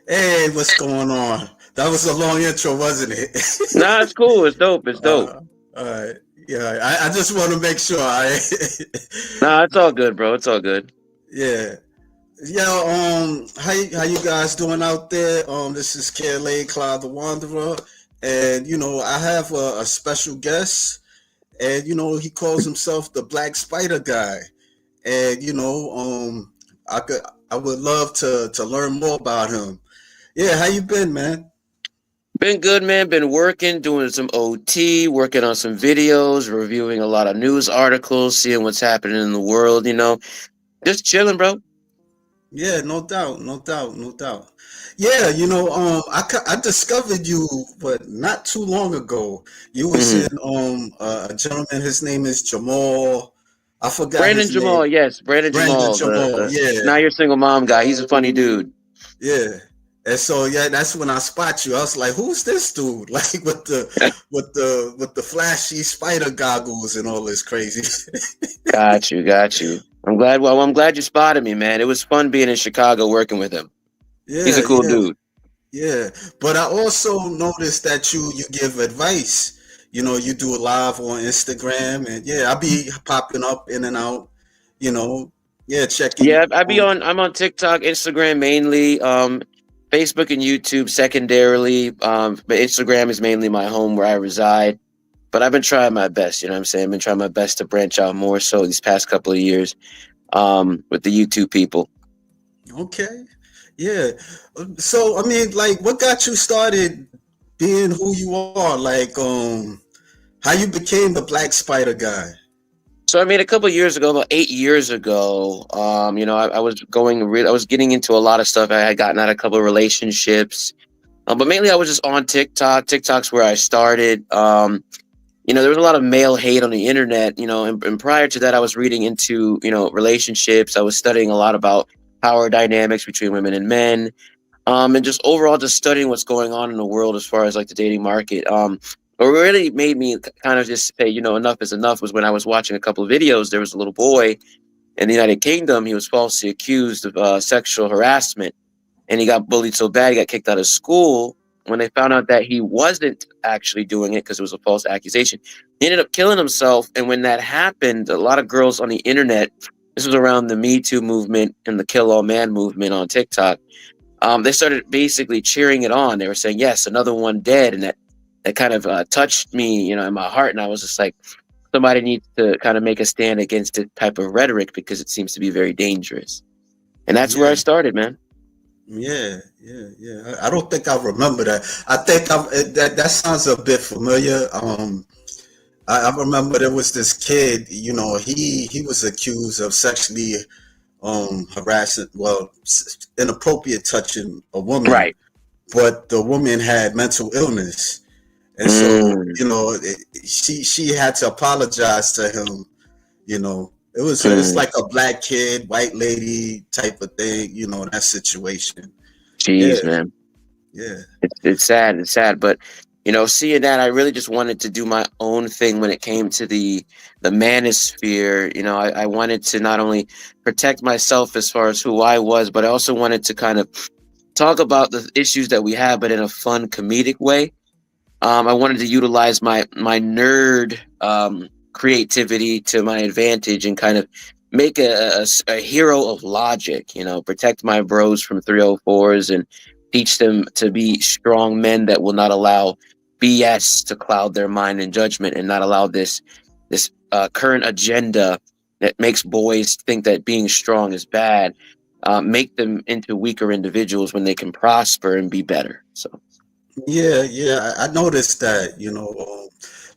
Hey, what's going on? That was a long intro, wasn't it? Nah, it's cool. It's dope. It's dope. uh, all right. Yeah, I just want to make sure I. Nah, it's all good, bro. It's all good. Yeah. Yeah, how you guys doing out there? This is KLA Cloud the Wanderer, and I have a special guest, and he calls himself the Black Spider Guy, and I could I would love to learn more about him. Yeah, how you been, man? Been good, man. Been working, doing some OT, working on some videos, reviewing a lot of news articles, seeing what's happening in the world, Just chilling, bro. Yeah, no doubt, no doubt, no doubt. Yeah, I discovered you, but not too long ago. You was hmm in a gentleman. His name is Jamal. I forgot Brandon his name. Jamal, yes, Brandon Brandon Jamal, the Jamal. the Yeah, now you're single mom guy. He's a funny dude. yeah. And so yeah, that's when I spot you. I was like, "Who's this dude?" Like with the flashy spider goggles and all this crazy. Got you, got you. I'm glad. Well, I'm glad you spotted me, man. It was fun being in Chicago working with him. He's Yeah, a cool yeah. dude. Yeah, but I also noticed that you give advice. You do a live on Instagram, and yeah, I'll be popping up in and out. You know, yeah, checking Yeah, I be on. on. I'm on TikTok, Instagram mainly, Facebook and YouTube secondarily. But Instagram is mainly my home where I reside. But I've been trying my best. You know what I'm saying? I've been trying my best to branch out more so these past couple of years, with the YouTube people. Okay, yeah. So I mean, like, what got you started being who you are? Like, how you became the Black Spider guy? So I mean, a couple of years ago, about 8 years ago, I was I was getting into a lot of stuff. I had gotten out of a couple of relationships, but mainly I was just on TikTok. TikTok's where I started. There was a lot of male hate on the internet, and prior to that, I was reading into, relationships. I was studying a lot about power dynamics between women and men, and just overall just studying what's going on in the world as far as like the dating market. What really made me kind of just say, enough is enough was when I was watching a couple of videos. There was a little boy in the United Kingdom. He was falsely accused of sexual harassment, and he got bullied so bad he got kicked out of school. When they found out that he wasn't actually doing it because it was a false accusation, he ended up killing himself. And when that happened, a lot of girls on the internet, this was around the Me Too movement and the Kill All Man movement on TikTok, they started basically cheering it on. They were saying, "Yes, another one dead," and that kind of touched me, in my heart. And I was just like, somebody needs to kind of make a stand against this type of rhetoric because it seems to be very dangerous. And that's where I Yeah, started, man. yeah. I don't think I remember that. I think that sounds a bit familiar. I remember there was this kid. He was accused of sexually harassing, well, inappropriate touching a woman, Right. but the woman had mental illness, and so Mm, she had to apologize to him. It's mm. like a black kid, white lady type of thing. That situation. Yeah, Jeez, man. yeah, It's sad. It's sad. But seeing that, I really just wanted to do my own thing when it came to the manosphere. I wanted to not only protect myself as far as who I was, but I also wanted to kind of talk about the issues that we have, but in a fun, comedic way. I wanted to utilize my nerd creativity to my advantage and kind of make a hero of logic. Protect my bros from 304s and teach them to be strong men that will not allow BS to cloud their mind and judgment, and not allow this current agenda that makes boys think that being strong is bad. Make them into weaker individuals when they can prosper and be better. So. yeah. I noticed that.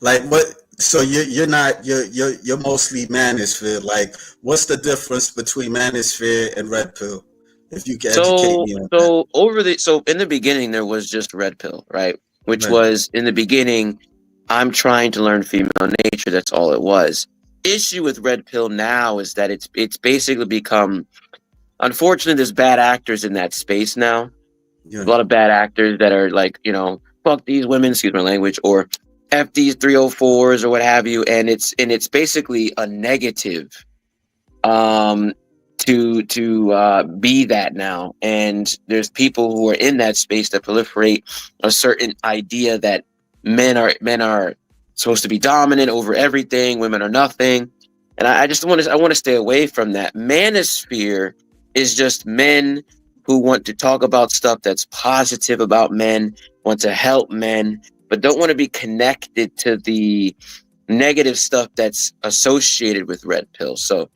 Like what? So you're not you're mostly manosphere. Like, what's the difference between manosphere and red pill? If you can educate So me on that. so in the beginning there was just red pill, right? Which Right. was in the beginning, I'm trying to learn female nature. That's all it was. Issue with red pill now is that it's basically become, unfortunately, there's bad actors in that space now. There's a Yeah. lot of bad actors that are like, fuck these women, excuse my language, or F these 304s or what have you, and it's basically a negative. Um to be that now, and there's people who are in that space that proliferate a certain idea that men are supposed to be dominant over everything, women are nothing, and I want to stay away from that. Manosphere is just men who want to talk about stuff that's positive about men, want to help men, but don't want to be connected to the negative stuff that's associated with red pill. So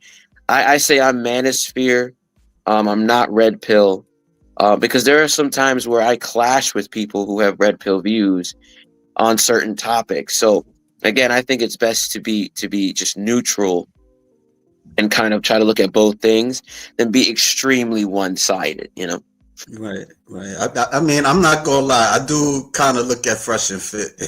I say I'm manosphere. I'm not red pill, because there are some times where I clash with people who have red pill views on certain topics. So again, I think it's best to be just neutral and kind of try to look at both things than be extremely one sided. You know. Right, right. I mean, I'm not gonna lie. I do kind of look at Fresh and Fit.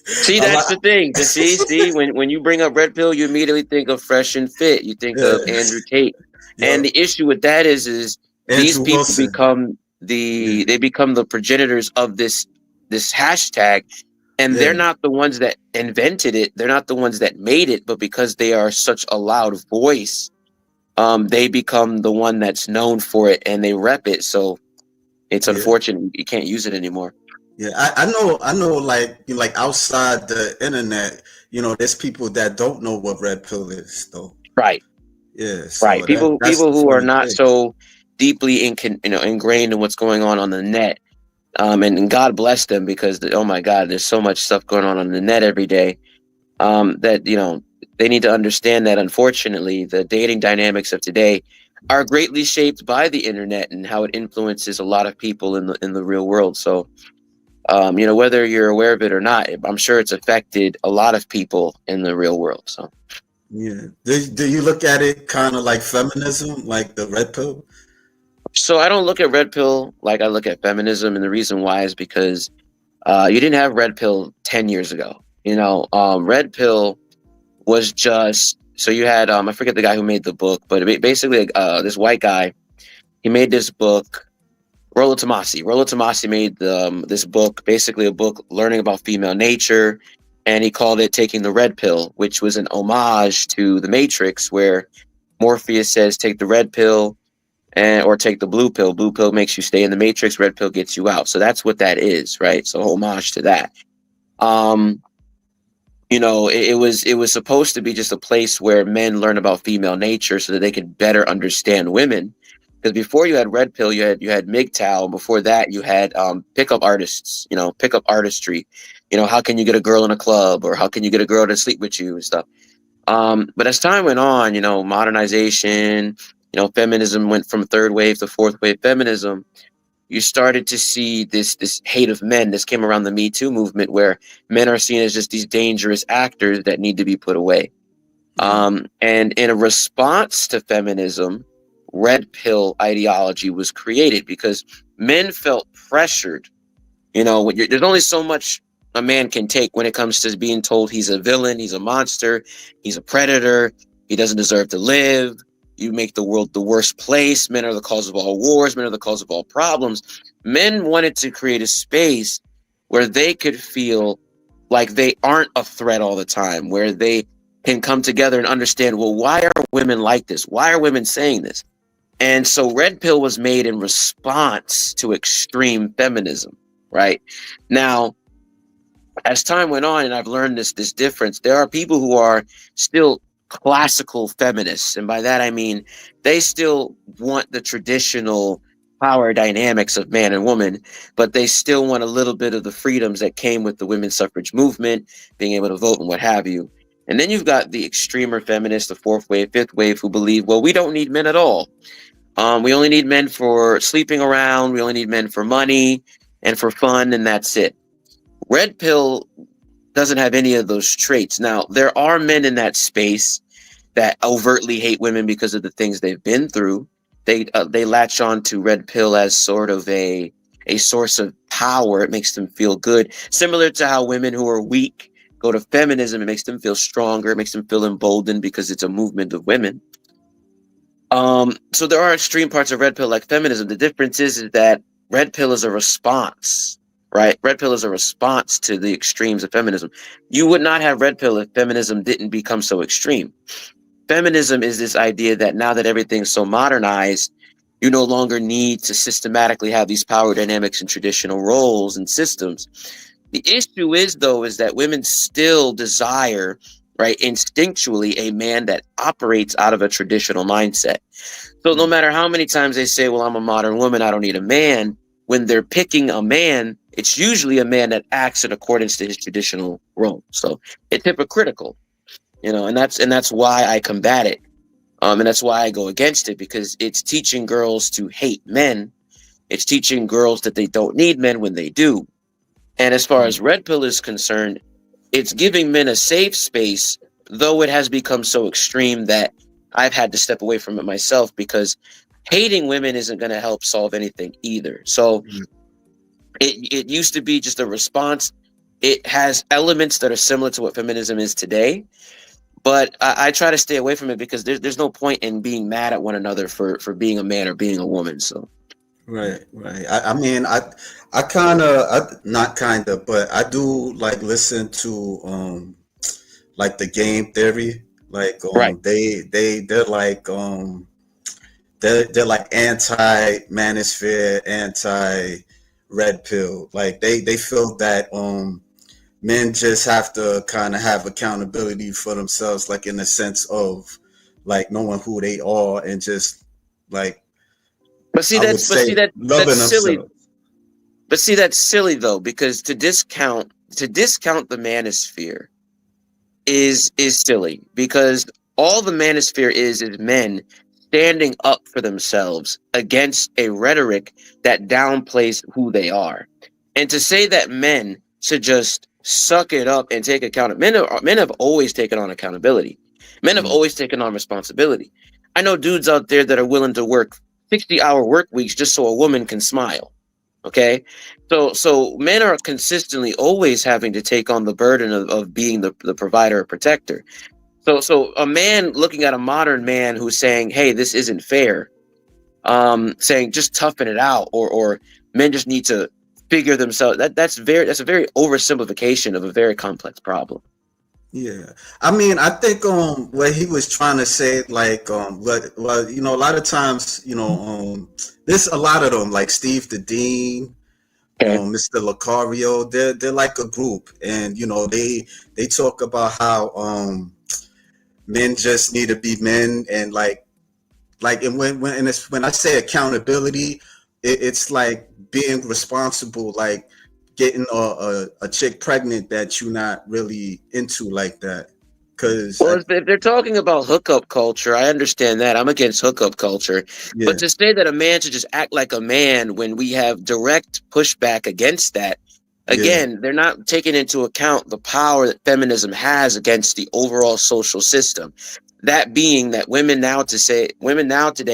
See, I that's like, the thing. To see when you bring up red pill, you immediately think of Fresh and Fit. You think of yeah, Andrew Tate, and yo, the issue with that is these Andrew people Wilson. become Yeah, the progenitors of this hashtag, and they're yeah, not the ones that invented it. They're not the ones that made it, but because they are such a loud voice, they become the one that's known for it, and they rep it. So it's yeah, unfortunate you can't use it anymore. yeah. I know. Like, like outside the internet, there's people that don't know what red pill is, though. Right. Yeah, Right. so that's People the who are funny not thing. so deeply ingrained in what's going on the net. And God bless them, because oh my God, there's so much stuff going on the net every day. That they need to understand that unfortunately the dating dynamics of today are greatly shaped by the internet and how it influences a lot of people in the real world. So whether you're aware of it or not, I'm sure it's affected a lot of people in the real world. So. Yeah. Do you look at it kind of like feminism, like the red pill? So I don't look at red pill like I look at feminism, and the reason why is because you didn't have red pill 10 years ago. Red pill was just so you had I forget the guy who made the book, but basically this white guy, he made this book. Rollo Tomasi. Rollo Tomasi made this book, basically a book learning about female nature, and he called it "Taking the Red Pill," which was an homage to the Matrix, where Morpheus says, "Take the red pill." Or take the blue pill. Blue pill makes you stay in the matrix. Red pill gets you out. So that's what that is, right? So homage to that. Um, it was supposed to be just a place where men learn about female nature so that they could better understand women. Because before you had red pill, you had MGTOW. Before that, you had pickup artists. Pickup artistry. How can you get a girl in a club, or how can you get a girl to sleep with you and stuff. But as time went on, modernization, feminism went from third wave to fourth wave feminism. You started to see this hate of men. This came around the Me Too movement, where men are seen as just these dangerous actors that need to be put away. Yeah. And in a response to feminism, red pill ideology was created because men felt pressured. There's only so much a man can take when it comes to being told he's a villain, he's a monster, he's a predator, he doesn't deserve to live. You make the world the worst place. Men are the cause of all wars. Men are the cause of all problems. Men wanted to create a space where they could feel like they aren't a threat all the time, where they can come together and understand, well, why are women like this? Why are women saying this? And so Red Pill was made in response to extreme feminism, right? Now, as time went on, and I've learned this difference, there are people who are still classical feminists, and by that I mean they still want the traditional power dynamics of man and woman, but they still want a little bit of the freedoms that came with the women's suffrage movement, being able to vote and what have you. And then you've got the extremer feminists, the fourth wave, fifth wave, who believe, well, we don't need men at all. We only need men for sleeping around. We only need men for money and for fun, and that's it. Red Pill doesn't have any of those traits. Now, there are men in that space that overtly hate women because of the things they've been through. They latch on to Red Pill as sort of a source of power. It makes them feel good, similar to how women who are weak go to feminism. It makes them feel stronger. It makes them feel emboldened because it's a movement of women. So there are extreme parts of Red Pill like feminism. The difference is that Red Pill is a response, right? Red Pill is a response to the extremes of feminism. You would not have Red Pill if feminism didn't become so extreme. feminism is this idea that now that everything's so modernized, you no longer need to systematically have these power dynamics and traditional roles and systems. The issue is, though, is that women still desire, right, instinctually, a man that operates out of a traditional mindset. So no matter how many times they say, well, I'm a modern woman, I don't need a man, when they're picking a man, it's usually a man that acts in accordance to his traditional role. So it's hypocritical, and that's why I combat it. And that's why I go against it, because it's teaching girls to hate men. It's teaching girls that they don't need men when they do. And as far as Red Pill is concerned, it's giving men a safe space, though it has become so extreme that I've had to step away from it myself, because hating women isn't going to help solve anything either. So it used to be just a response. It has elements that are similar to what feminism is today, but I try to stay away from it because there's no point in being mad at one another for being a man or being a woman. So Right. I mean, I kind of, not kind of, but I do like listen to like the game theory. Like right. they're like they're like anti manosphere, anti red pill. Like they feel that men just have to kind of have accountability for themselves, like in the sense of like knowing who they are and just like, But see I would that's say, loving that's silly. themselves. But see, that's silly though, because to discount the manosphere is silly, because all the manosphere is men standing up for themselves against a rhetoric that downplays who they are. And to say that men should just suck it up and take account, men have always taken on accountability. Men have Mm. always taken on responsibility. I know dudes out there that are willing to work 60-hour work weeks just so a woman can smile. Okay. So men are consistently always having to take on the burden of being the provider or protector. So a man looking at a modern man who's saying, hey, this isn't fair, saying just toughen it out, or men just need to figure themselves, that's a very oversimplification of a very complex problem. Yeah, I mean, I think what he was trying to say, like what well, a lot of times, there's a lot of them, like Steve the Dean, Okay. Mr. Lucario. They're like a group, and they talk about how men just need to be men, and and when I say accountability, it's like being responsible, like getting a chick pregnant that you're not really into like that. Cause Well, if they're talking about hookup culture, I understand that. I'm against hookup culture. But yeah, to say that a man should just act like a man when we have direct pushback against that, yeah, again, they're not taking into account the power that feminism has against the overall social system. That being that women now today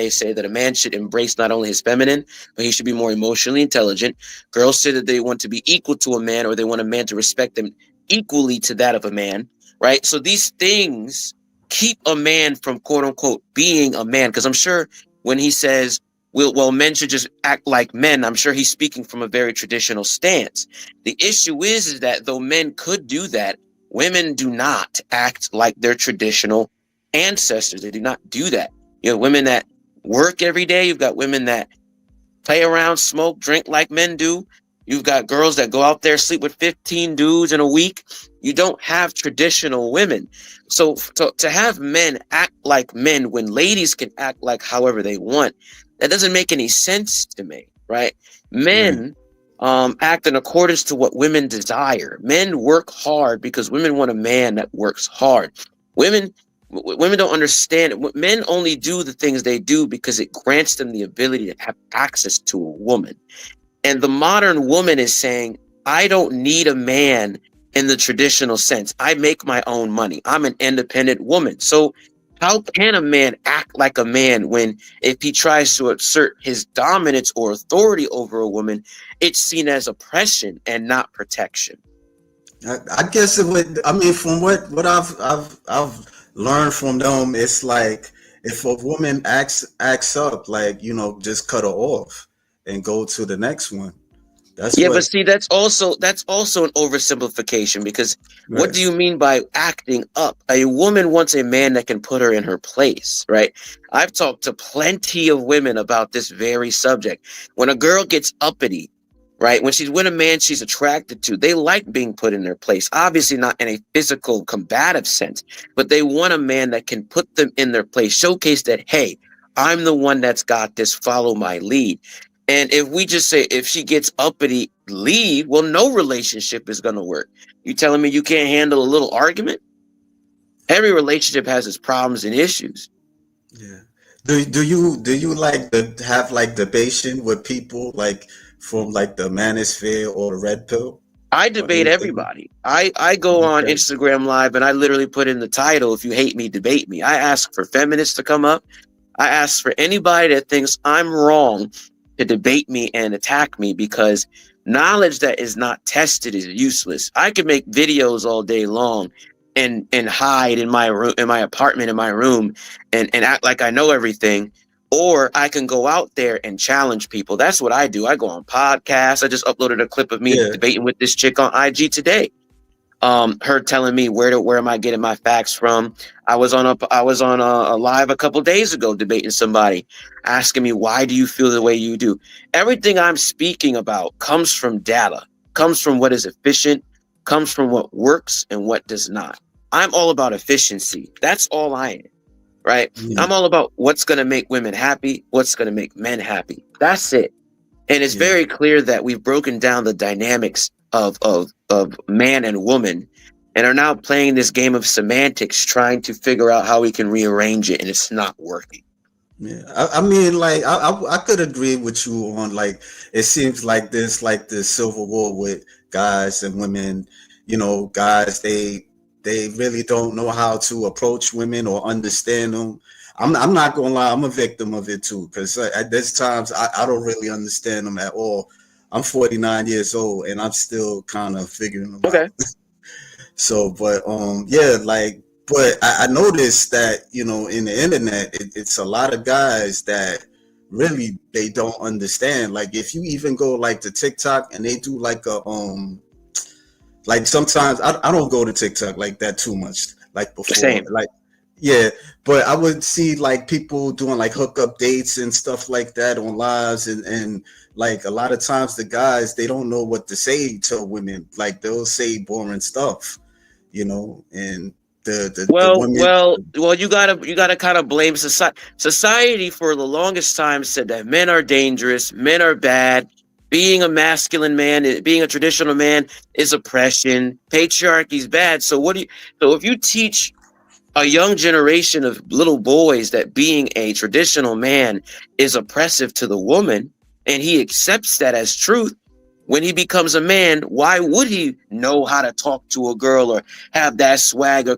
say that a man should embrace not only his feminine, but he should be more emotionally intelligent. Girls say that they want to be equal to a man, or they want a man to respect them equally to that of a man, right? So these things keep a man from quote unquote being a man. Because I'm sure when he says, well, men should just act like men, I'm sure he's speaking from a very traditional stance. The issue is that though men could do that, women do not act like their traditional ancestors. They do not do that. You have women that work every day. You've got women that play around, smoke, drink like men do. You've got girls that go out there, sleep with 15 dudes in a week. You don't have traditional women. So to have men act like men when ladies can act like however they want, that doesn't make any sense to me, right? right, Men act in accordance to what women desire. Men work hard because women want a man that works hard. Women women don't understand it. Men only do the things they do because it grants them the ability to have access to a woman. And the modern woman is saying, I don't need a man in the traditional sense. I make my own money. I'm an independent woman. So how can a man act like a man when, if he tries to assert his dominance or authority over a woman, it's seen as oppression and not protection? I guess it would. I mean, from what I've learned from them, it's like if a woman acts up, like just cut her off and go to the next one. That's Yeah, but what. see, that's also an oversimplification because what Right. do you mean by acting up? A woman wants a man that can put her in her place, right? I've talked to plenty of women about this very subject. When a girl gets uppity, right? When she's with a man she's attracted to, they like being put in their place. Obviously not in a physical combative sense, but they want a man that can put them in their place, showcase that, hey, I'm the one that's got this, follow my lead. And if we just say if she gets uppity, leave, well, no relationship is going to work. You telling me you can't handle a little argument? Every relationship has its problems and issues. Yeah. Do you like to have like debation with people like from like the manosphere or the red pill I or debate anything? everybody. I go on Okay. Instagram Live and I literally put in the title, if you hate me, debate me. I ask for feminists to come up. I ask for anybody that thinks I'm wrong to debate me and attack me because knowledge that is not tested is useless. I can make videos all day long and hide in my room, in my apartment, in my room, and act like I know everything. Or I can go out there and challenge people. That's what I do. I go on podcasts. I just uploaded a clip of me Yeah. debating with this chick on IG today. Her telling me where am I getting my facts from. I was on a live a couple days ago debating somebody, asking me, why do you feel the way you do? Everything I'm speaking about comes from data, comes from what is efficient, comes from what works and what does not. I'm all about efficiency. That's all I am, right? Yeah. I'm all about what's going to make women happy, what's going to make men happy. That's it. And it's Yeah. very clear that we've broken down the dynamics of man and woman and are now playing this game of semantics, trying to figure out how we can rearrange it, and it's not working. Yeah, I mean, like, I could agree with you on like it seems like there's like this civil war with guys and women. You know, guys they really don't know how to approach women or understand them. I'm not gonna lie, I'm a victim of it too because at this times I don't really understand them at all. I'm 49 years old and I'm still kind of figuring them out. Okay. So, but yeah, like, but I noticed that in the internet, it's a lot of guys that really they don't understand. Like, if you even go like to TikTok and they do like like sometimes I don't go to TikTok like that too much, like before, Same. like yeah, but I would see like people doing like hookup dates and stuff like that on lives and like a lot of times the guys they don't know what to say to women. Like they'll say boring stuff and the Well, women. well, well. You gotta kind of blame society. Society for the longest time said that men are dangerous, men are bad. Being a masculine man, being a traditional man, is oppression. Patriarchy is bad. So what do you? So if you teach a young generation of little boys that being a traditional man is oppressive to the woman, and he accepts that as truth, when he becomes a man, why would he know how to talk to a girl or have that swag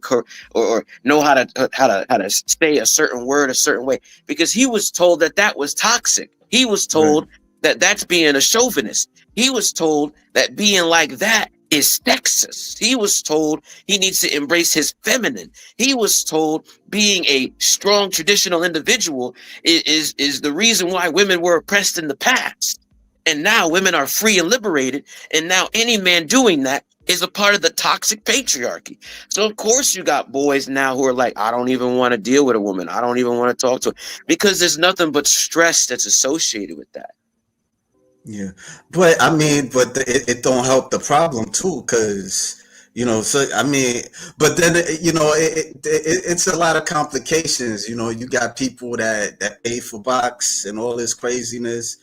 or know how to say a certain word a certain way? Because he was told that that was toxic. He was Right, told that that's being a chauvinist. He was told that being like that is sexist. He was told he needs to embrace his feminine. He was told being a strong traditional individual is the reason why women were oppressed in the past. And now women are free and liberated. And now any man doing that is a part of the toxic patriarchy. So of course you got boys now who are like, I don't even want to deal with a woman. I don't even want to talk to her because there's nothing but stress that's associated with that. yeah, but I mean, but it don't help the problem too, because so I mean, but then it's a lot of complications. You got people that pay for box and all this craziness,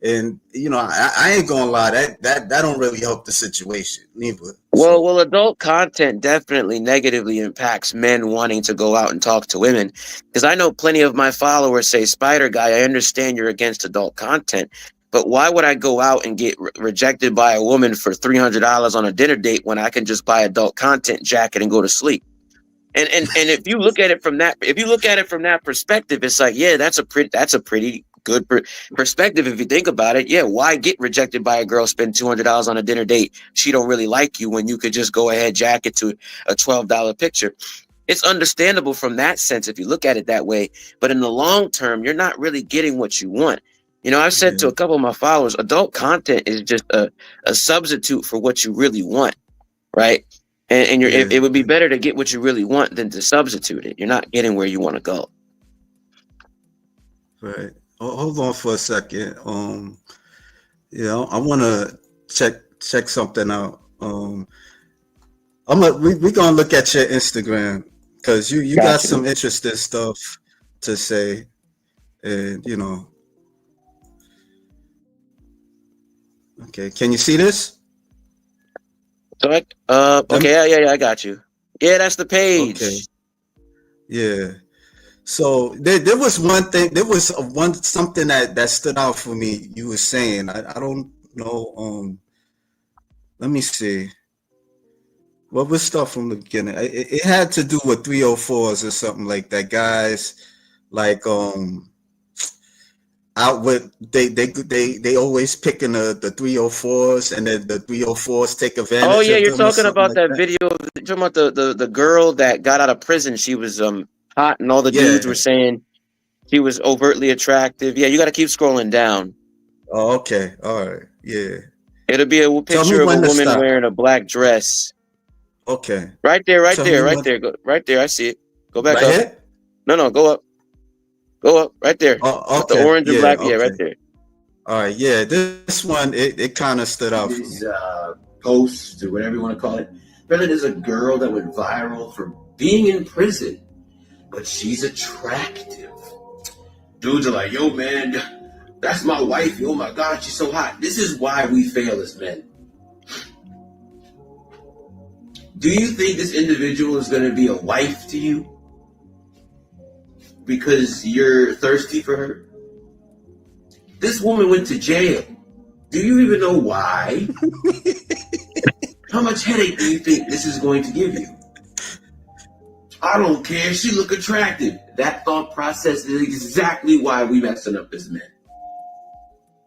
and I ain't gonna lie, that don't really help the situation neither. Well, So well, adult content definitely negatively impacts men wanting to go out and talk to women. Because I know plenty of my followers say, Spider Guy, I understand you're against adult content, but why would I go out and get rejected by a woman for $300 on a dinner date when I can just buy adult content jacket and go to sleep? And if you look at it from that, if you look at it from that perspective, it's like, yeah, that's a pretty good perspective if you think about it. Yeah, why get rejected by a girl, spend $200 on a dinner date? She don't really like you when you could just go ahead jack it to a $12 picture. It's understandable from that sense if you look at it that way, but in the long term, you're not really getting what you want. You know, I've said to Yeah. a couple of my followers, adult content is just a substitute for what you really want, right? And Yeah. it would be better to get what you really want than to substitute it. You're not getting where you want to go. Right. Hold on for a second. I want to check something out. We gonna look at your Instagram because you got Got you. some interesting stuff to say, and okay. Can you see this? So Let me, okay, yeah, I got you. Yeah, that's the okay. page. Yeah. So there was one thing. There was something that stood out for me. You were saying. I don't know. Let me see. What was stuff from the beginning? It had to do with 304s or something like that. Guys, like out with they always picking the 304s, and then the 304s take Oh advantage yeah, of you're them or talking something about like that that. video. You're talking about the girl that got out of prison. She was hot, and all the dudes Yeah. were saying she was overtly attractive. Yeah, you got to keep scrolling down. Oh, okay. All right. Yeah. It'll be a Tell me picture of a when to woman stop. wearing a black dress. Okay. Right there, right Tell me there, right when. there, right there. I see it. Go back Right up. here. No, go up, right there, Oh, with the okay. orange and Yeah. black. Yeah, right Okay. there. All right. Yeah. This one it kind of stood out for This me. post or whatever you want to call it. Apparently, there's a girl that went viral for being in prison, but she's attractive. Dudes are like, yo, man, that's my wife. Oh my God, she's so hot. This is why we fail as men. Do you think this individual is going to be a wife to you because you're thirsty for her? This woman went to jail. Do you even know why? How much headache do you think this is going to give you? I don't care. She look attractive. That thought process is exactly why we messing up as men.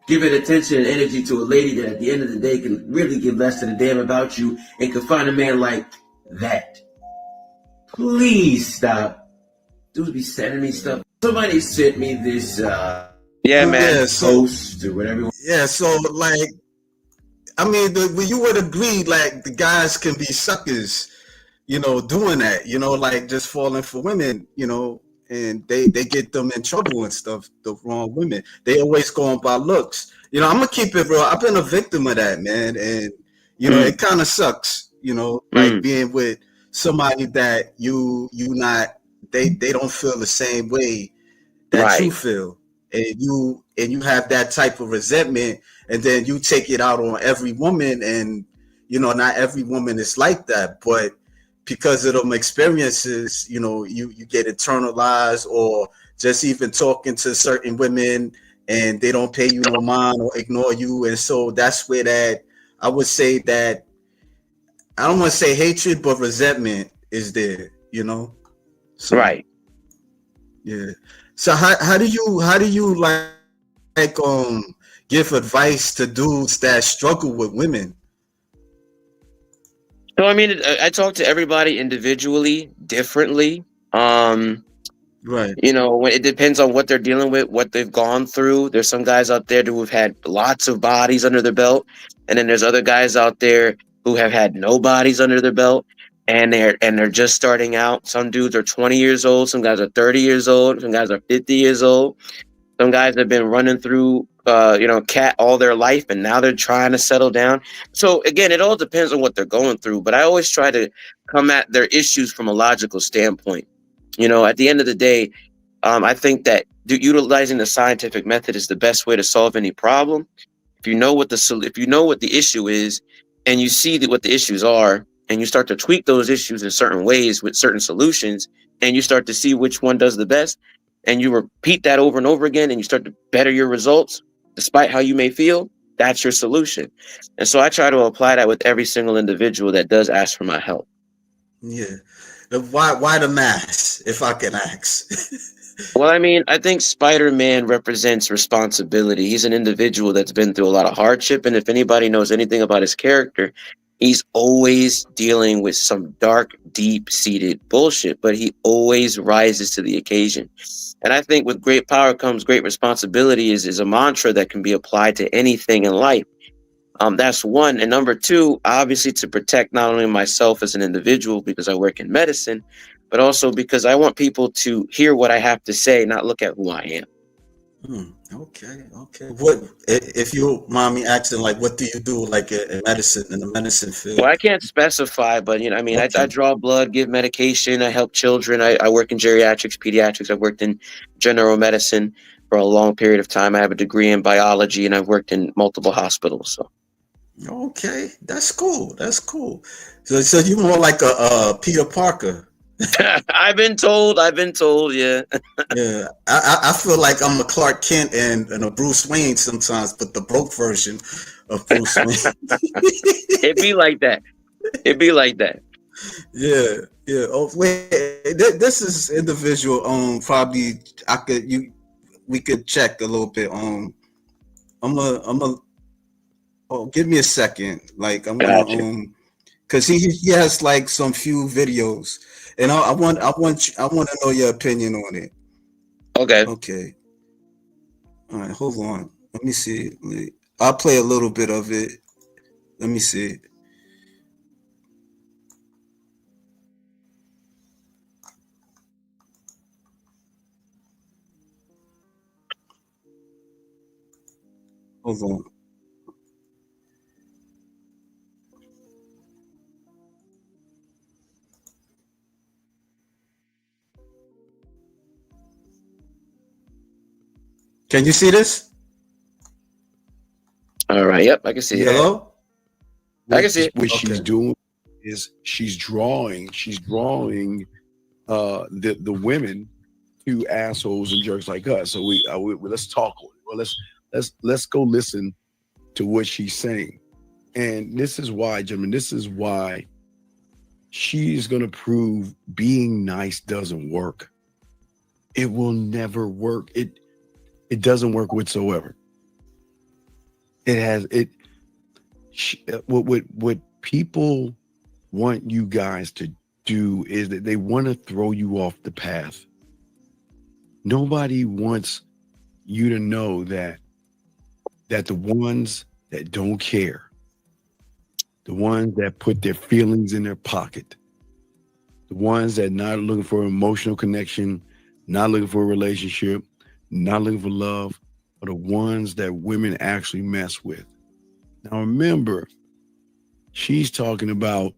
Giving attention and energy to a lady that at the end of the day can really give less than a damn about you and can find a man like that. Please stop. Dudes be sending me stuff. Somebody sent me this Yeah, man. Yeah. So post or whatever. yeah. So like, I mean, you would agree, like the guys can be suckers, doing that, like just falling for women, and they get them in trouble and stuff. The wrong women, they always going by looks. I'm gonna keep it real. I've been a victim of that, man, and it kind of sucks. Like being with somebody that you not they don't feel the same way that you Right. feel, and you have that type of resentment, and then you take it out on every woman, and not every woman is like that, but because of them experiences, you get internalized, or just even talking to certain women and they don't pay you no mind or ignore you, and so that's where that I would say that I don't want to say hatred, but resentment is there. So Right. yeah. So how do you give advice to dudes that struggle with women? So I mean, I talk to everybody individually, differently. Right. When it depends on what they're dealing with, what they've gone through. There's some guys out there who have had lots of bodies under their belt, and then there's other guys out there who have had no bodies under their belt, and they're just starting out. Some dudes are 20 years old, some guys are 30 years old, some guys are 50 years old. Some guys have been running through, cat all their life, and now they're trying to settle down. So again, it all depends on what they're going through. But I always try to come at their issues from a logical standpoint. At the end of the day, I think that utilizing the scientific method is the best way to solve any problem. If you know what the issue is, and you see what the issues are, and you start to tweak those issues in certain ways with certain solutions, and you start to see which one does the best, and you repeat that over and over again, and you start to better your results, despite how you may feel, that's your solution. And so I try to apply that with every single individual that does ask for my help. Yeah. Why the mask, if I can ask? Well, I mean, I think Spider-Man represents responsibility. He's an individual that's been through a lot of hardship, and if anybody knows anything about his character, he's always dealing with some dark, deep-seated bullshit, but he always rises to the occasion. And I think with great power comes great responsibility is a mantra that can be applied to anything in life. That's one. And number two, obviously to protect not only myself as an individual because I work in medicine, but also because I want people to hear what I have to say, not look at who I am. Okay, okay. What if you mind me asking? Like, what do you do, like in medicine, in the medicine Well, field? I can't specify, but I mean, I Okay, draw blood, give medication, I help children. I work in geriatrics, pediatrics. I've worked in general medicine for a long period of time. I have a degree in biology, and I've worked in multiple hospitals. So okay, that's cool. That's cool. So you more like a Peter Parker. I've been told. I've been told. Yeah, Yeah, I feel like I'm a Clark Kent and a Bruce Wayne sometimes, but the broke version of Bruce Wayne. it be like that. It be like that. Yeah, yeah. Oh wait, this is individual. Probably I could we could check a little bit. I'm a. Oh, give me a second. Like I'm gonna Gotcha. cause he has like some few videos, and I want to know your opinion on it. Okay. Okay. All right. Hold on. Let me see. I'll play a little bit of it. Let me see. Hold on. Can you see this? All right. Yep, I can see it. Yeah. Hello? I can see it. What she's Okay. doing is she's drawing the women to assholes and jerks like us. So we let's talk. Well, let's go listen to what she's saying. And this is why, gentlemen, this is why she's gonna prove being nice doesn't work. It will never work. It doesn't work whatsoever. It has it. What people want you guys to do is that they want to throw you off the path. Nobody wants you to know that the ones that don't care, the ones that put their feelings in their pocket, the ones that not looking for emotional connection, not looking for a relationship, not looking for love, are the ones that women actually mess with. Now remember, she's talking about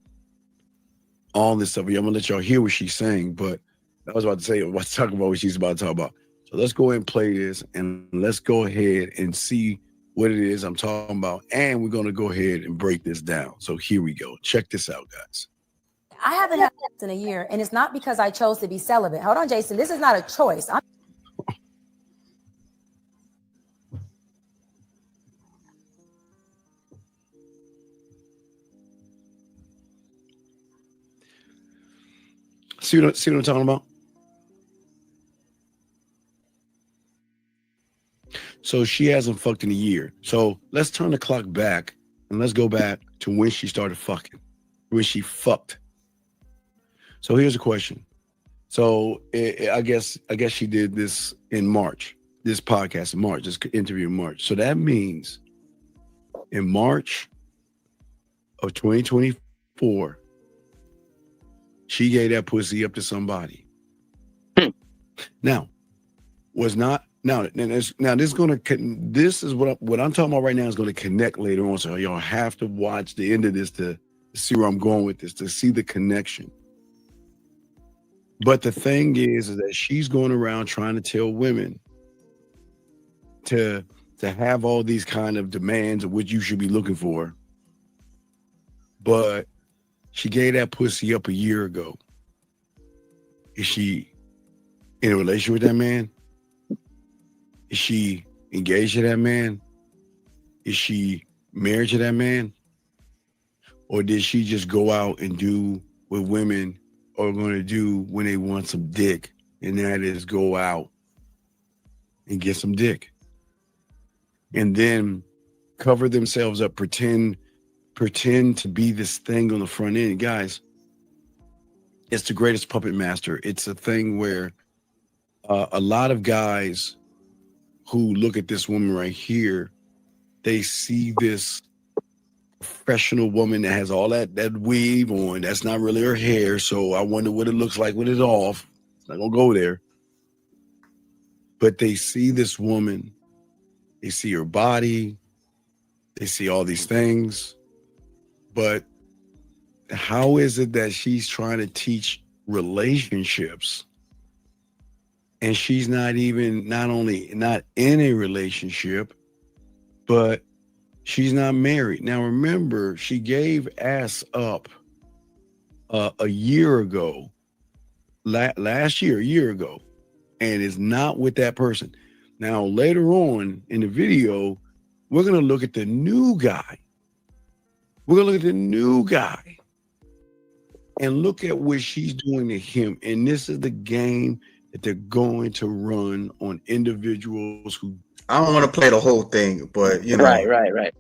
all this stuff. I'm gonna let y'all hear what she's saying, but I was about to say, about to talk about what she's about to talk about. So let's go ahead and play this, and let's go ahead and see what it is I'm talking about, and we're gonna go ahead and break this down. So here we go. Check this out, guys. I haven't had sex in a year, and it's not because I chose to be celibate. Hold on, Jason. This is not a choice. See what I'm talking about? So she hasn't fucked in a year. So let's turn the clock back and let's go back to when she started fucking, when she fucked. So here's a question. So I guess she did this in March, this podcast in March, this interview in March. So that means in March of 2024, she gave that pussy up to somebody. Now, was not now. This is gonna. This is what I'm talking about right now is going to connect later on. So y'all have to watch the end of this to see where I'm going with this, to see the connection. But the thing is that she's going around trying to tell women to have all these kind of demands of what you should be looking for. But she gave that pussy up a year ago. Is she in a relationship with that man? Is she engaged to that man? Is she married to that man? Or did she just go out and do what women are going to do when they want some dick and that is go out and get some dick, and then cover themselves up, pretend to be this thing on the front end. Guys, it's the greatest puppet master. It's a thing where a lot of guys who look at this woman right here, they see this professional woman that has all that weave on. That's not really her hair. So I wonder what it looks like when it's off. It's not gonna go there. But they see this woman, they see her body, they see all these things. But how is it that she's trying to teach relationships and she's not only not in a relationship, but she's not married? Now, remember, she gave ass up a year ago, last year, a year ago, and is not with that person. Now, later on in the video, we're going to look at the new guy. We're going to look at the new guy and look at what she's doing to him. And this is the game that they're going to run on individuals who. I don't want to play the whole thing, but you know, right.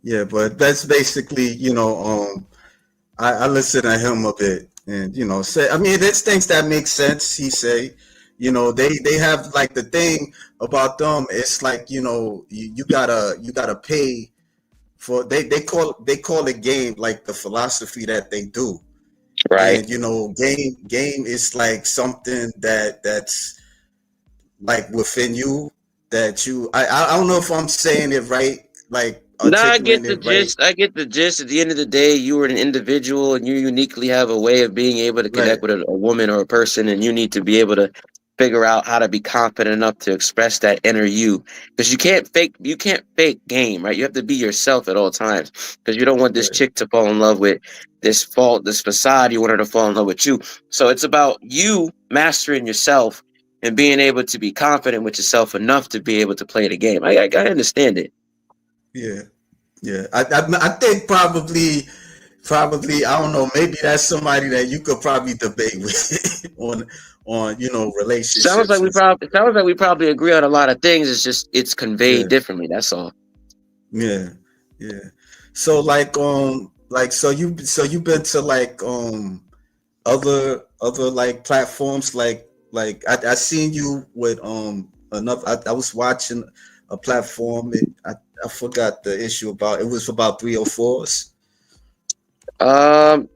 Yeah, but that's basically, you know, I listen to him a bit, and you know, say, I mean, there's things that make sense. He say, you know, they have like the thing about them. It's like, you know, you gotta pay for. They call it game, like the philosophy that they do. Right. And you know, game is like something that's like within you that you. I don't know if I'm saying it right, like. No, I get the articulating it gist. I get the gist. At the end of the day, you are an individual, and you uniquely have a way of being able to connect with a woman or a person, and you need to be able to figure out how to be confident enough to express that inner you. Because you can't fake game, right? You have to be yourself at all times. Because you don't want this chick to fall in love with this facade. You want her to fall in love with you. So it's about you mastering yourself and being able to be confident with yourself enough to be able to play the game. I understand it. Yeah. I think probably I don't know. Maybe that's somebody that you could probably debate with on you know, relationships. Sounds like we probably agree on a lot of things. It's just it's conveyed differently. That's all. Yeah. So so you've been to like other like platforms like I seen you with another. I was watching a platform. I forgot the issue about. It was about 304s. I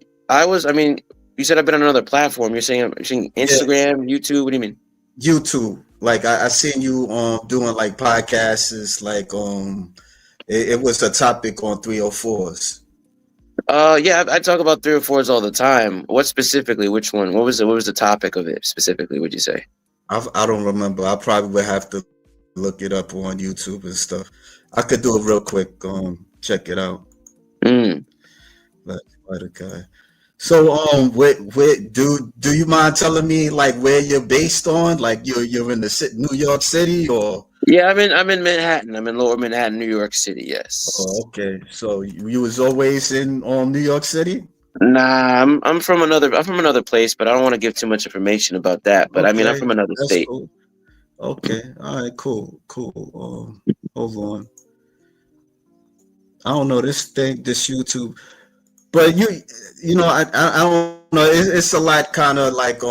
mean, you said I've been on another platform. You're saying Instagram, YouTube. What do you mean? YouTube. Like I seen you doing like podcasts. Like it was a topic on 304s. Yeah, I talk about 304s all the time. What specifically? Which one? What was the topic of it specifically? Would you say? I don't remember. I probably would have to look it up on YouTube and stuff. I could do it real quick. Check it out. Okay. So where do you mind telling me like where you're based on? Like you're in the New York City or? Yeah, I'm in Manhattan. I'm in Lower Manhattan, New York City. Yes. Oh, okay. So you was always in New York City? Nah, I'm from another place, but I don't want to give too much information about that. But okay. I mean, I'm from another state. Cool. Okay. All right. Cool. Hold on. I don't know this YouTube, but you know, I don't know. It's a lot kind of like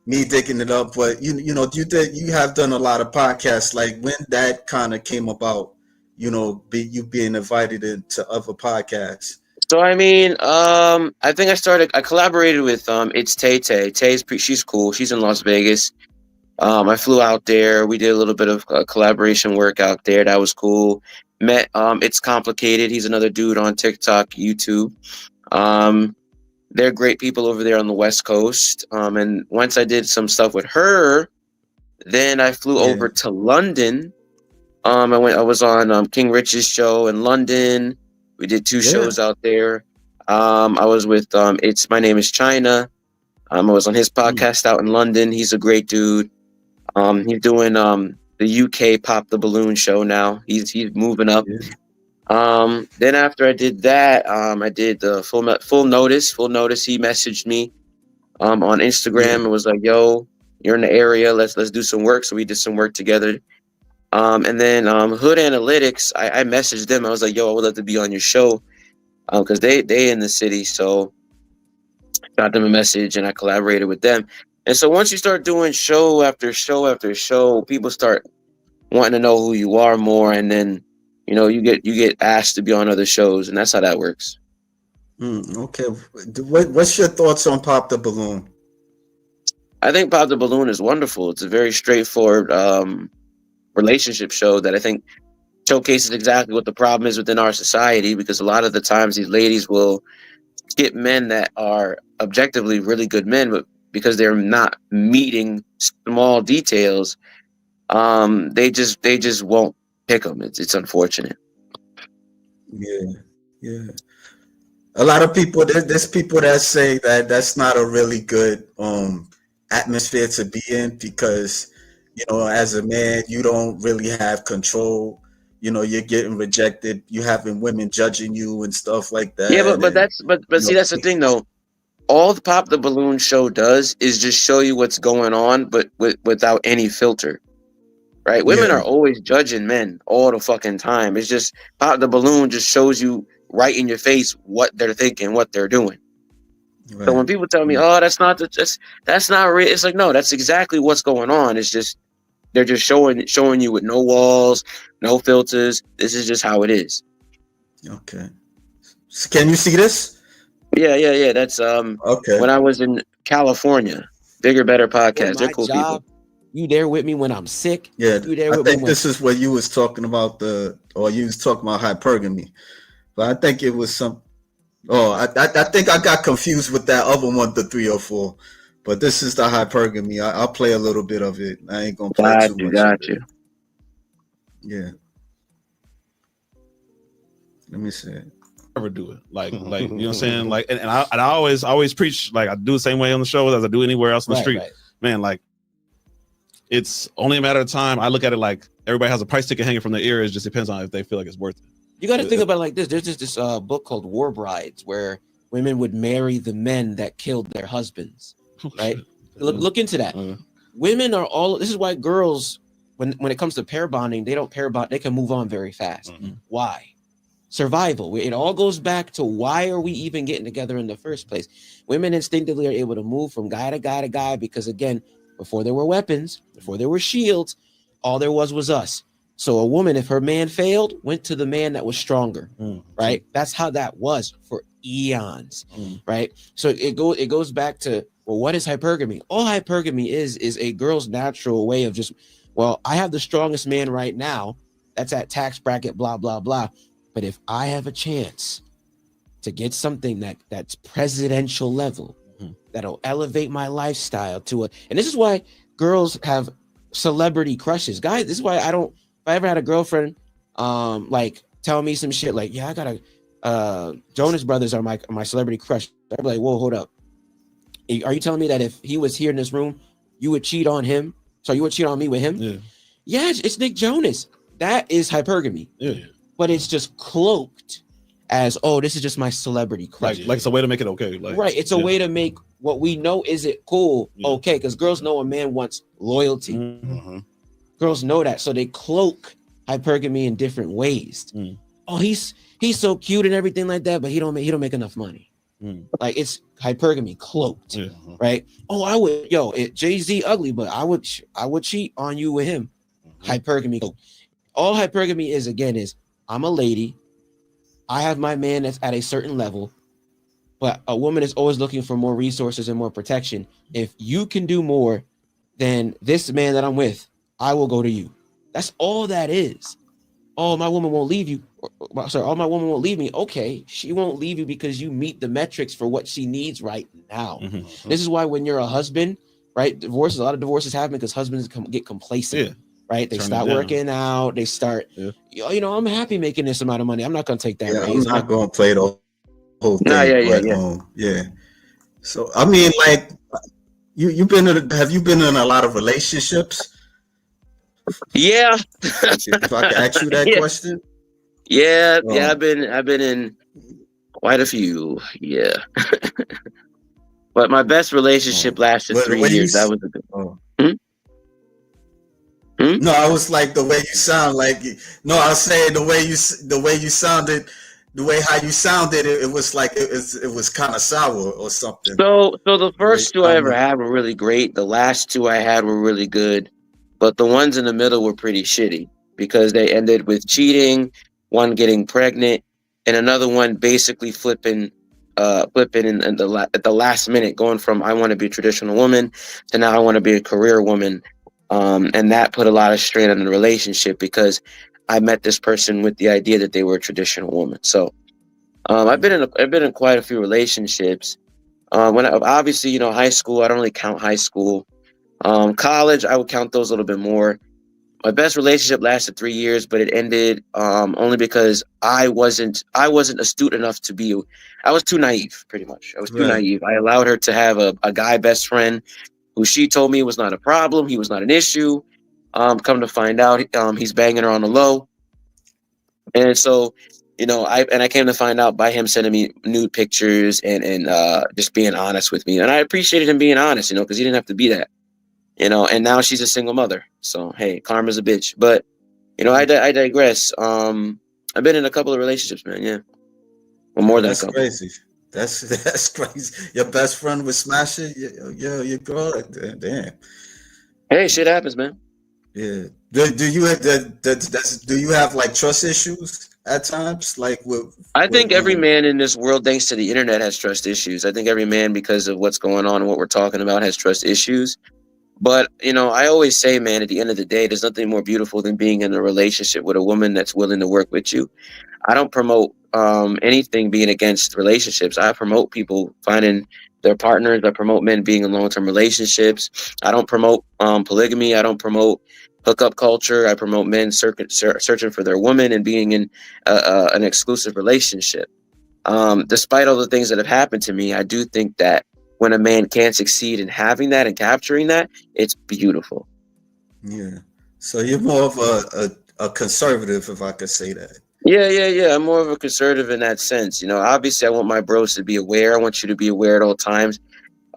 me digging it up, but you know, you have done a lot of podcasts. Like when that kind of came about, you know, you being invited into other podcasts. So I mean, I think I collaborated with it's Tay. She's cool. She's in Las Vegas. I flew out there. We did a little bit of collaboration work out there. That was cool. Met It's Complicated. He's another dude on TikTok, YouTube. They're great people over there on the West Coast. And once I did some stuff with her, then I flew over to London. I was on King Rich's show in London. We did 2 shows out there. I was with My Name is China. I was on his podcast out in London. He's a great dude. He's doing the UK Pop the Balloon show now. He's moving up. Then after I did that, I did the full notice. Full notice. He messaged me on Instagram and was like, "Yo, you're in the area. Let's do some work." So we did some work together. And then Hood Analytics, I messaged them. I was like, "Yo, I would love to be on your show," because they in the city. So got them a message and I collaborated with them. And so once you start doing show after show after show, people start wanting to know who you are more, and then you get asked to be on other shows, and that's how that works. Okay. What's your thoughts on Pop the Balloon? I think Pop the Balloon is wonderful. It's a very straightforward relationship show that I think showcases exactly what the problem is within our society, because a lot of the times these ladies will get men that are objectively really good men, but because they're not meeting small details, they just won't pick them. It's unfortunate. Yeah. A lot of people, there's people that say that that's not a really good atmosphere to be in, because as a man, you don't really have control. You're getting rejected. You having women judging you and stuff like that. Yeah, but see, that's the thing though. All the Pop the Balloon show does is just show you what's going on, but without any filter, right? Women are always judging men all the fucking time. It's just Pop the Balloon just shows you right in your face what they're thinking, what they're doing. Right. So when people tell me, "Oh, that's not real," it's like, no, that's exactly what's going on. It's just they're just showing you with no walls, no filters. This is just how it is. Okay. So can you see this? Yeah. That's okay. When I was in California, Bigger Better Podcast. They're cool people. You there with me when I'm sick? Yeah, I think this is what you was talking about you was talking about hypergamy, but I think it was some. Oh, I think I got confused with that other one, the 304. But this is the hypergamy. I'll play a little bit of it. I ain't gonna play too much. Got you. Yeah. Let me see. Never do it like you know what I'm saying, like and I always preach, like I do the same way on the show as I do anywhere else in the street. Right. Man, like it's only a matter of time. I look at it like everybody has a price ticket hanging from their ear. It just depends on if they feel like it's worth it. You got to think about it like this. There's just this book called War Brides, where women would marry the men that killed their husbands, right? Look into that. Women are all. This is why girls, when it comes to pair bonding, they don't pair bond. They can move on very fast. Why? Survival. It all goes back to why are we even getting together in the first place? Women instinctively are able to move from guy to guy to guy because, again, before there were weapons, before there were shields, all there was us. So a woman, if her man failed, went to the man that was stronger, right? That's how that was for eons, right? So it goes back to, well, what is hypergamy? All hypergamy is a girl's natural way of just, well, I have the strongest man right now. That's at tax bracket, blah, blah, blah. But if I have a chance to get something that's presidential level, that'll elevate my lifestyle to and this is why girls have celebrity crushes. Guys, this is why if I ever had a girlfriend, like tell me some shit like, yeah, I got Jonas Brothers are my celebrity crush. I'd be like, whoa, hold up. Are you telling me that if he was here in this room, you would cheat on him? So you would cheat on me with him? Yeah, it's Nick Jonas. That is hypergamy. Yeah. But it's just cloaked as, oh, this is just my celebrity crush. Like it's a way to make it okay. Like, right. It's a way to make what we know is it cool okay, because girls know a man wants loyalty. Girls know that, so they cloak hypergamy in different ways. Oh, he's so cute and everything like that, but he don't make enough money. Like it's hypergamy cloaked, right? Oh, I would, Jay-Z ugly, but I would cheat on you with him. Hypergamy cloaked. All hypergamy is, again, is I'm a lady. I have my man that's at a certain level, but a woman is always looking for more resources and more protection. If you can do more than this man that I'm with, I will go to you. That's all that is. Oh, my woman won't leave you. Sorry, oh, my woman won't leave me. Okay, she won't leave you because you meet the metrics for what she needs right now. This is why when you're a husband, right? A lot of divorces happen because husbands get complacent. Right? They start working out. They start, I'm happy making this amount of money. I'm not going to take that. I'm not going to play the whole thing. Yeah. So, I mean, like, have you been in a lot of relationships? Yeah. If I can ask you that question. Yeah, yeah, Oh, I've been in quite a few. Yeah. But my best relationship oh. lasted Well, the 3 way you. years. That was a good. Oh. Hmm? Hmm? No, I was like the way you sound like. No, I was saying the way you sounded, the way how you sounded. It was like it was kind of sour or something. So the The way you first two I ever sounded. had were really great. The last two I had were really good, but the ones in the middle were pretty shitty because they ended with cheating, one getting pregnant, and another one basically flipping at the last minute, going from I want to be a traditional woman to now I want to be a career woman, and that put a lot of strain on the relationship because I met this person with the idea that they were a traditional woman. So I've been in quite a few relationships. Obviously, high school, I don't really count high school. College, I would count those a little bit more. My best relationship lasted 3 years, but it ended only because I wasn't astute enough to be. I was too naive, pretty much. I was too Right. naive. I allowed her to have a guy best friend who she told me was not a problem. He was not an issue. Come to find out, he's banging her on the low. And so, I came to find out by him sending me nude pictures and just being honest with me. And I appreciated him being honest, because he didn't have to be that, and now she's a single mother. So, hey, karma's a bitch. But, I digress. I've been in a couple of relationships, man. Yeah. Well, more than a That's couple. crazy. That's crazy. Your best friend was smashing your girl. Damn. Hey, shit happens, man. Yeah. Do you have do you have like trust issues at times? Like I with think every man in this world, thanks to the internet, has trust issues. I think every man, because of what's going on and what we're talking about, has trust issues. But, I always say, man, at the end of the day, there's nothing more beautiful than being in a relationship with a woman that's willing to work with you. I don't promote anything being against relationships. I promote people finding their partners. I promote men being in long-term relationships. I don't promote polygamy. I don't promote hookup culture. I promote men searching for their woman and being in an exclusive relationship. Despite all the things that have happened to me, I do think that when a man can succeed in having that and capturing that, it's beautiful. yeah. So you're more of a conservative, if I could say that. Yeah. I'm more of a conservative in that sense. Obviously I want my bros to be aware. I want you to be aware at all times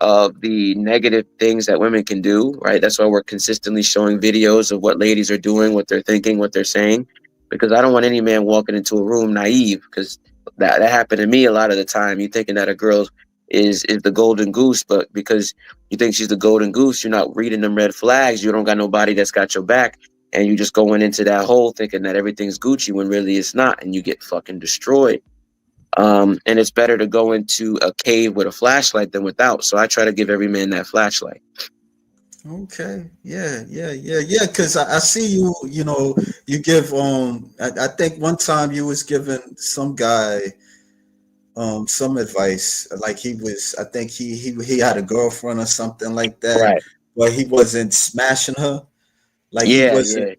of the negative things that women can do, right? That's why we're consistently showing videos of what ladies are doing, what they're thinking, what they're saying, because I don't want any man walking into a room naive, because that happened to me a lot of the time. You thinking that a girl is the golden goose, but because you think she's the golden goose, you're not reading them red flags. You don't got nobody that's got your back, and you just going into that hole thinking that everything's Gucci when really it's not, and you get fucking destroyed. And it's better to go into a cave with a flashlight than without. So I try to give every man that flashlight. Okay. Yeah. Because I see you. You give I think one time you was giving some guy some advice. Like I think he had a girlfriend or something like that, Right. but he wasn't smashing her. Like he Yeah. wasn't.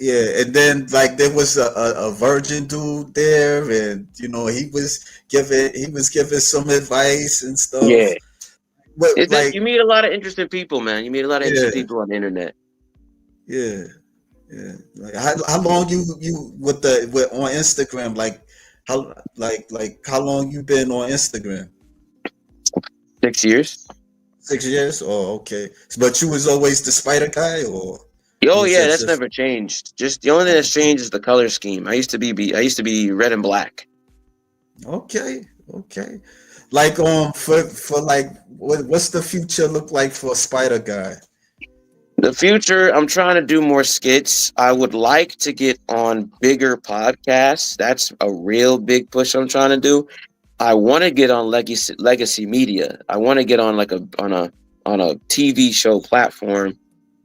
Yeah, and then like there was a virgin dude there, and he was giving some advice and stuff. Yeah. But It's that like, you meet a lot of interesting people, man. You meet a lot of yeah, interesting people on the internet. yeah, yeah. Like how long you with on Instagram? Like how long you been on Instagram? 6 years. 6 years? Oh, okay. But you was always the spider guy, or Oh was yeah, that that's just never changed. Just the only thing that's changed is the color scheme. I used to be red and black. okay? Okay. Like for like what's the future look like for Spider Guy? The future, I'm trying to do more skits. I would like to get on bigger podcasts. That's a real big push I'm trying to do. I want to get on legacy media. I want to get on on a TV show platform.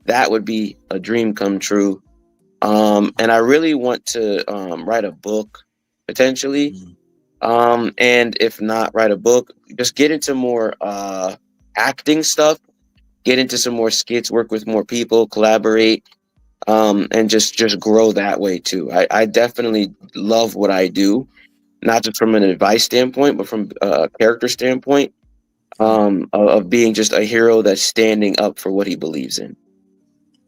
That would be a dream come true. And I really want to write a book potentially. And if not write a book, just get into more acting stuff, get into some more skits, work with more people, collaborate, and just grow that way too. I definitely love what I do, not just from an advice standpoint, but from a character standpoint, of being just a hero that's standing up for what he believes in.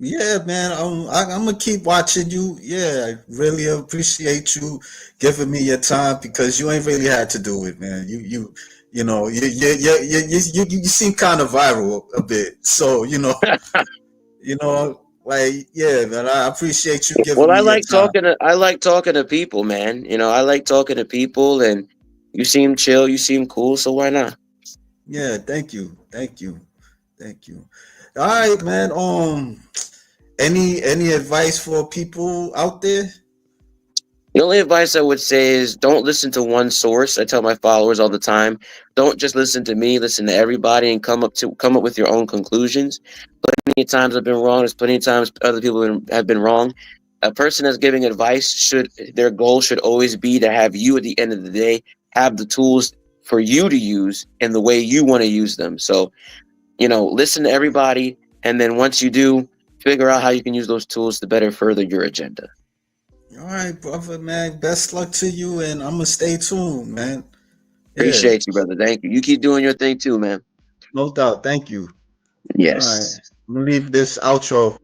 Yeah, man. I'm gonna keep watching you. Yeah, I really appreciate you giving me your time because you ain't really had to do it, man. You know, you seem kind of viral a bit. So like, yeah, man. I appreciate you Well, giving me your time. I like talking to people, man. You know, I like talking to people, and you seem chill, you seem cool, so why not? Yeah, thank you. All right, man. Any advice for people out there? The only advice I would say is don't listen to one source. I tell my followers all the time, don't just listen to me, listen to everybody and come up with your own conclusions. Plenty of times I've been wrong. There's plenty of times other people have been wrong. A person that's giving advice their goal should always be to have you at the end of the day have the tools for you to use in the way you want to use them. So, listen to everybody, and then once you do, figure out how you can use those tools to better further your agenda. All right, brother, man. Best luck to you, and I'm gonna stay tuned, man. Yeah, Appreciate you, brother. Thank you. You keep doing your thing too, man. no doubt. Thank you. All right, Yes. I'm gonna leave this outro.